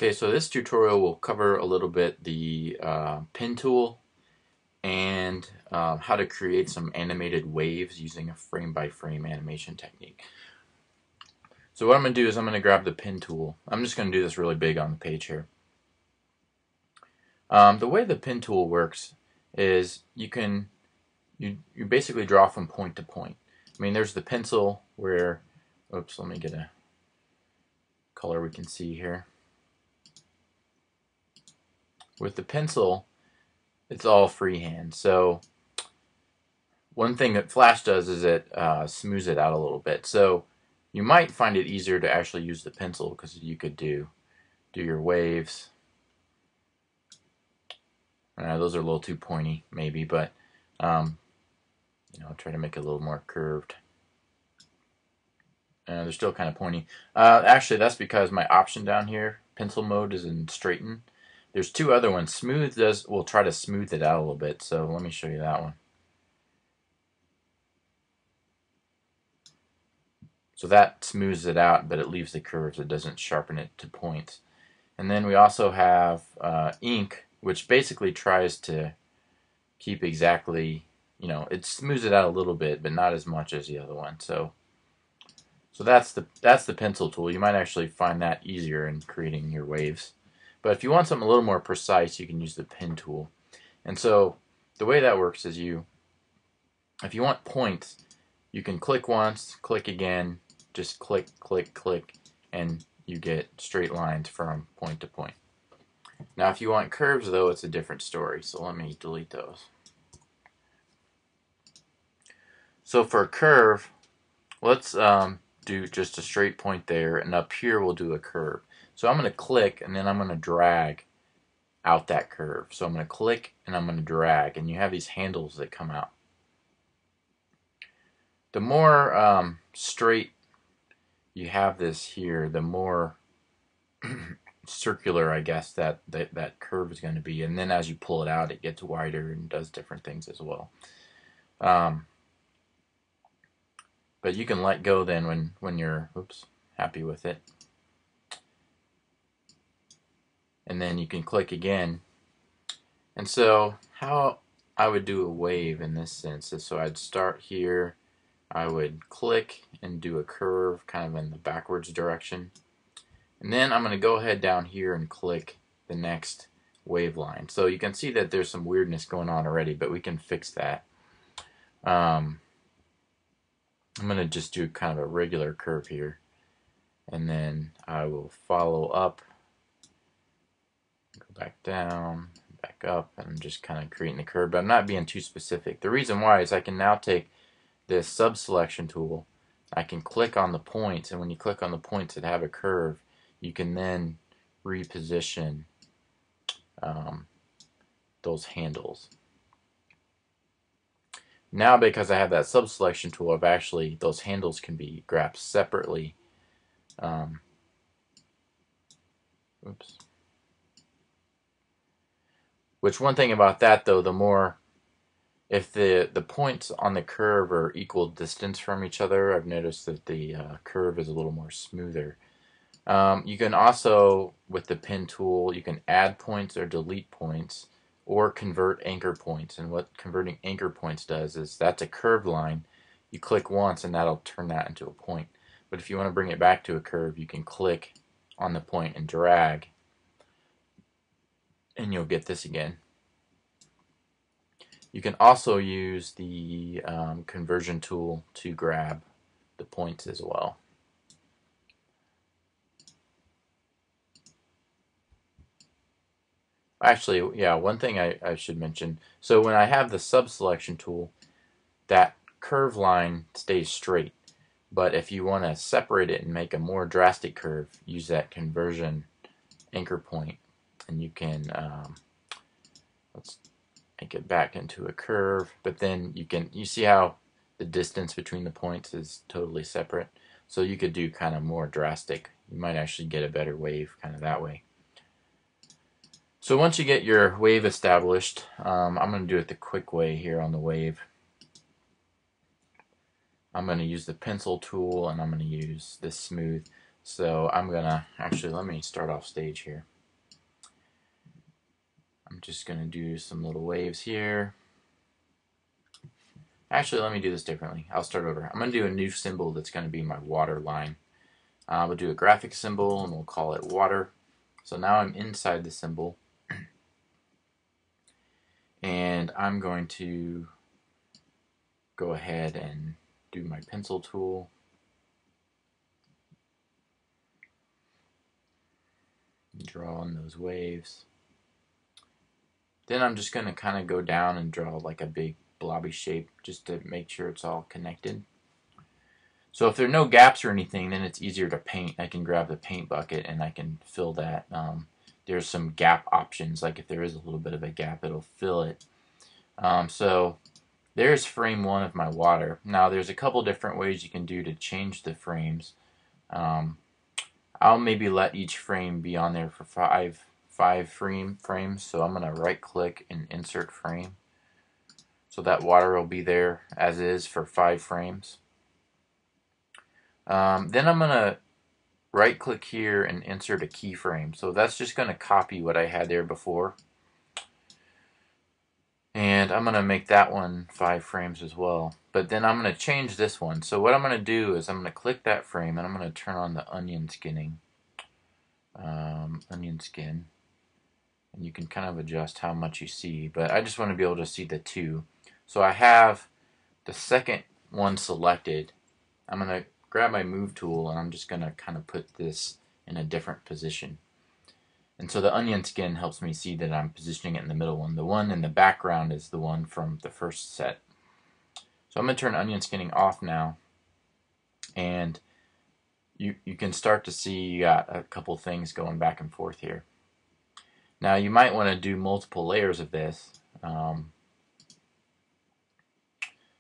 Okay, so this tutorial will cover a little bit the pen tool and how to create some animated waves using a frame-by-frame animation technique. So what I'm going to do is I'm going to grab the pen tool. I'm just going to do this really big on the page here. The way the pen tool works is you basically draw from point to point. I mean, there's the pencil where, oops, let me get a color we can see here. With the pencil, it's all freehand. So one thing that Flash does is it smooths it out a little bit. So you might find it easier to actually use the pencil because you could do your waves. Those are a little too pointy, maybe, but try to make it a little more curved. They're still kind of pointy. Actually, that's because my option down here, pencil mode, is in straighten. There's two other ones. Smooth will try to smooth it out a little bit. So let me show you that one. So that smooths it out, but it leaves the curves. It doesn't sharpen it to points. And then we also have ink, which basically tries to keep exactly, it smooths it out a little bit, but not as much as the other one. So that's the pencil tool. You might actually find that easier in creating your waves. But if you want something a little more precise, you can use the pen tool. And so the way that works is if you want points, you can click once, click again, just click, click, click, and you get straight lines from point to point. Now if you want curves, though, it's a different story. So let me delete those. So for a curve, let's do just a straight point there, and up here we'll do a curve. So I'm going to click, and then I'm going to drag out that curve. So I'm going to click, and I'm going to drag, and you have these handles that come out. The more straight you have this here, the more circular, I guess, that curve is going to be. And then as you pull it out, it gets wider and does different things as well. But you can let go then when you're happy with it. And then you can click again. And so how I would do a wave in this sense is, so I'd start here, I would click and do a curve kind of in the backwards direction. And then I'm going to go ahead down here and click the next wave line. So you can see that there's some weirdness going on already, but we can fix that. I'm going to just do kind of a regular curve here. And then I will follow up, go back down, back up, and I'm just kind of creating the curve, but I'm not being too specific. The reason why is I can now take this sub-selection tool, I can click on the points, and when you click on the points that have a curve, you can then reposition those handles. Now because I have that sub-selection tool, those handles can be grabbed separately. Which one thing about that though, if the points on the curve are equal distance from each other, I've noticed that the curve is a little more smoother. You can also, with the pen tool, you can add points or delete points or convert anchor points. And what converting anchor points does is that's a curved line. You click once and that'll turn that into a point. But if you want to bring it back to a curve, you can click on the point and drag, and you'll get this again. You can also use the conversion tool to grab the points as well. Actually, yeah, one thing I should mention. So when I have the sub-selection tool, that curve line stays straight. But if you want to separate it and make a more drastic curve, use that conversion anchor point, and you can let's make it back into a curve. But then you see how the distance between the points is totally separate. So you could do kind of more drastic. You might actually get a better wave kind of that way. So once you get your wave established, I'm going to do it the quick way here on the wave. I'm going to use the pencil tool, and I'm going to use this smooth. So I'm gonna actually, let me start off stage here. I'm just gonna do some little waves here. Actually, let me do this differently. I'll start over. I'm gonna do a new symbol that's gonna be my water line. We'll do a graphic symbol and we'll call it water. So now I'm inside the symbol, and I'm going to go ahead and do my pencil tool. Draw on those waves. Then I'm just going to kind of go down and draw like a big blobby shape just to make sure it's all connected. So if there are no gaps or anything, then it's easier to paint. I can grab the paint bucket and I can fill that. There's some gap options, like if there is a little bit of a gap, it'll fill it. So there's frame 1 of my water. Now there's a couple different ways you can do to change the frames. I'll maybe let each frame be on there for five frames. So I'm going to right click and insert frame. So that water will be there as is for 5 frames. Then I'm going to right click here and insert a keyframe. So that's just going to copy what I had there before. And I'm going to make that one 5 frames as well. But then I'm going to change this one. So what I'm going to do is I'm going to click that frame and I'm going to turn on the onion skinning. Onion skin. And you can kind of adjust how much you see. But I just want to be able to see the 2. So I have the second one selected. I'm going to grab my move tool and I'm just going to kind of put this in a different position. And so the onion skin helps me see that I'm positioning it in the middle one. The one in the background is the one from the first set. So I'm going to turn onion skinning off now. And you can start to see you got a couple things going back and forth here. Now you might want to do multiple layers of this.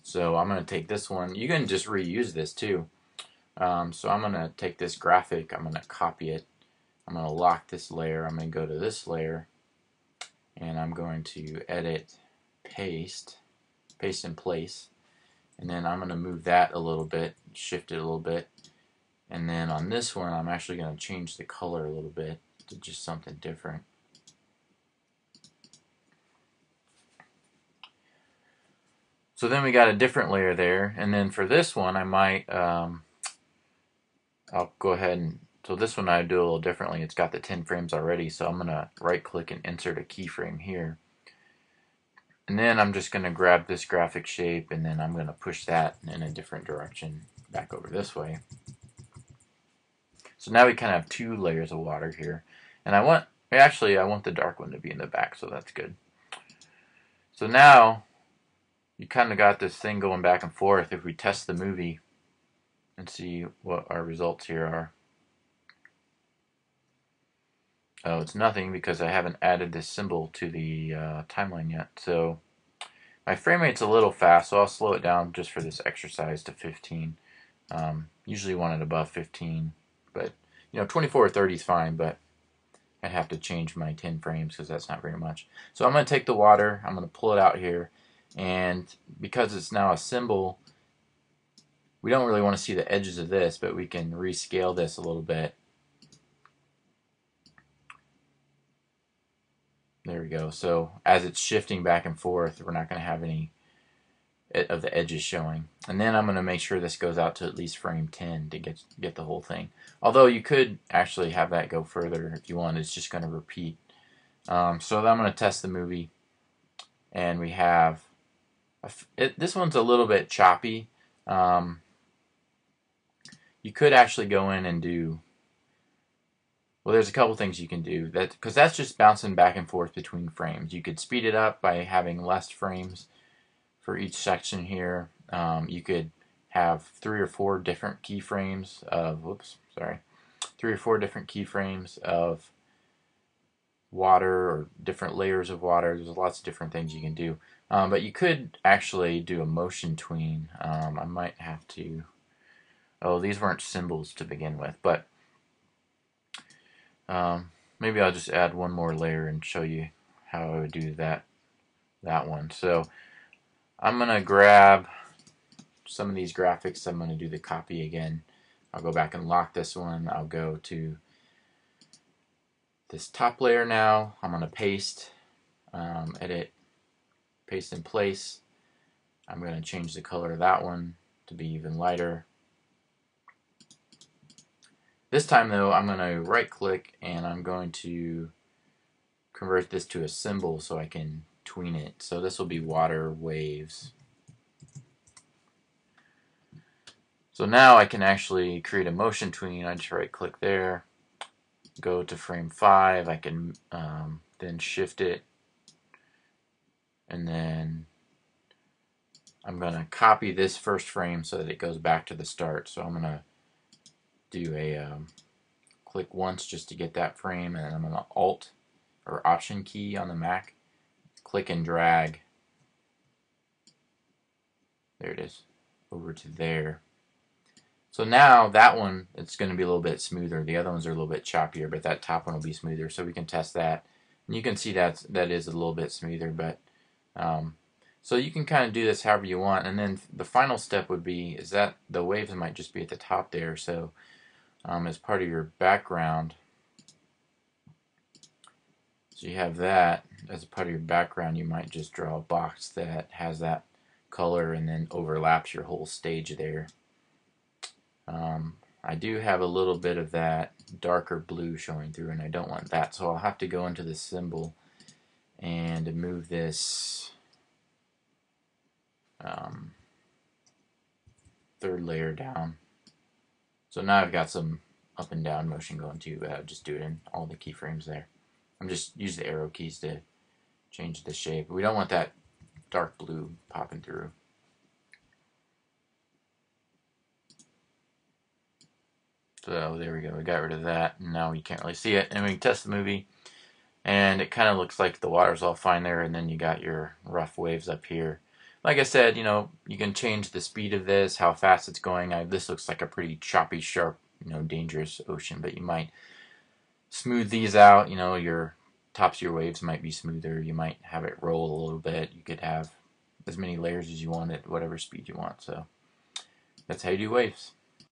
So I'm going to take this one. You can just reuse this too. So I'm going to take this graphic. I'm going to copy it. I'm going to lock this layer. I'm going to go to this layer. And I'm going to edit, paste in place. And then I'm going to move that a little bit, shift it a little bit. And then on this one, I'm actually going to change the color a little bit to just something different. So then we got a different layer there. And then for this one, I might, I'll go ahead and, so this one I do a little differently. It's got the 10 frames already. So I'm going to right click and insert a keyframe here. And then I'm just going to grab this graphic shape and then I'm going to push that in a different direction back over this way. So now we kind of have 2 layers of water here. And I want the dark one to be in the back, so that's good. So now you kind of got this thing going back and forth. If we test the movie and see what our results here are. Oh, it's nothing because I haven't added this symbol to the timeline yet. So my frame rate's a little fast, so I'll slow it down just for this exercise to 15. Usually want it above 15, but 24 or 30 is fine, but I have to change my 10 frames because that's not very much. So I'm going to take the water, I'm going to pull it out here, and because it's now a symbol, we don't really want to see the edges of this, but we can rescale this a little bit. There we go. So as it's shifting back and forth, we're not going to have any of the edges showing. And then I'm going to make sure this goes out to at least frame 10 to get the whole thing. Although you could actually have that go further if you want. It's just going to repeat. So I'm going to test the movie. And we have... this one's a little bit choppy. You could actually go in and do... Well, there's a couple things you can do, because that's just bouncing back and forth between frames. You could speed it up by having less frames for each section here. You could have 3 or 4 different keyframes of, 3 or 4 different keyframes of water or different layers of water. There's lots of different things you can do. But you could actually do a motion tween. I might have to, these weren't symbols to begin with, but maybe I'll just add one more layer and show you how I would do that one. So I'm going to grab some of these graphics. I'm going to do the copy again. I'll go back and lock this one. I'll go to this top layer now. I'm going to paste, edit, paste in place. I'm going to change the color of that one to be even lighter. This time though, I'm going to right click and I'm going to convert this to a symbol so I can tween it. So this will be water waves. So now I can actually create a motion tween. I just right click there, go to frame 5, I can then shift it, and then I'm going to copy this first frame so that it goes back to the start. So I'm going to do a click once just to get that frame, and then I'm going to Alt or Option key on the Mac, click and drag, there it is, over to there. So now that one, it's going to be a little bit smoother. The other ones are a little bit choppier, but that top one will be smoother. So we can test that. And you can see that is a little bit smoother. But so you can kind of do this however you want. And then the final step would be is that the waves might just be at the top there. So as part of your background, so you have that as a part of your background. You might just draw a box that has that color and then overlaps your whole stage there. I do have a little bit of that darker blue showing through, and I don't want that, so I'll have to go into the symbol and move this third layer down. So now I've got some up and down motion going too, but I'll just do it in all the keyframes there. I'm just use the arrow keys to change the shape. We don't want that dark blue popping through. So there we go, we got rid of that, and now you can't really see it. And we can test the movie, and it kind of looks like the water's all fine there, and then you got your rough waves up here. Like I said, you know, you can change the speed of this, how fast it's going. This looks like a pretty choppy, sharp, you know, dangerous ocean, but you might smooth these out. You know, your tops of your waves might be smoother. You might have it roll a little bit. You could have as many layers as you want at whatever speed you want. So that's how you do waves.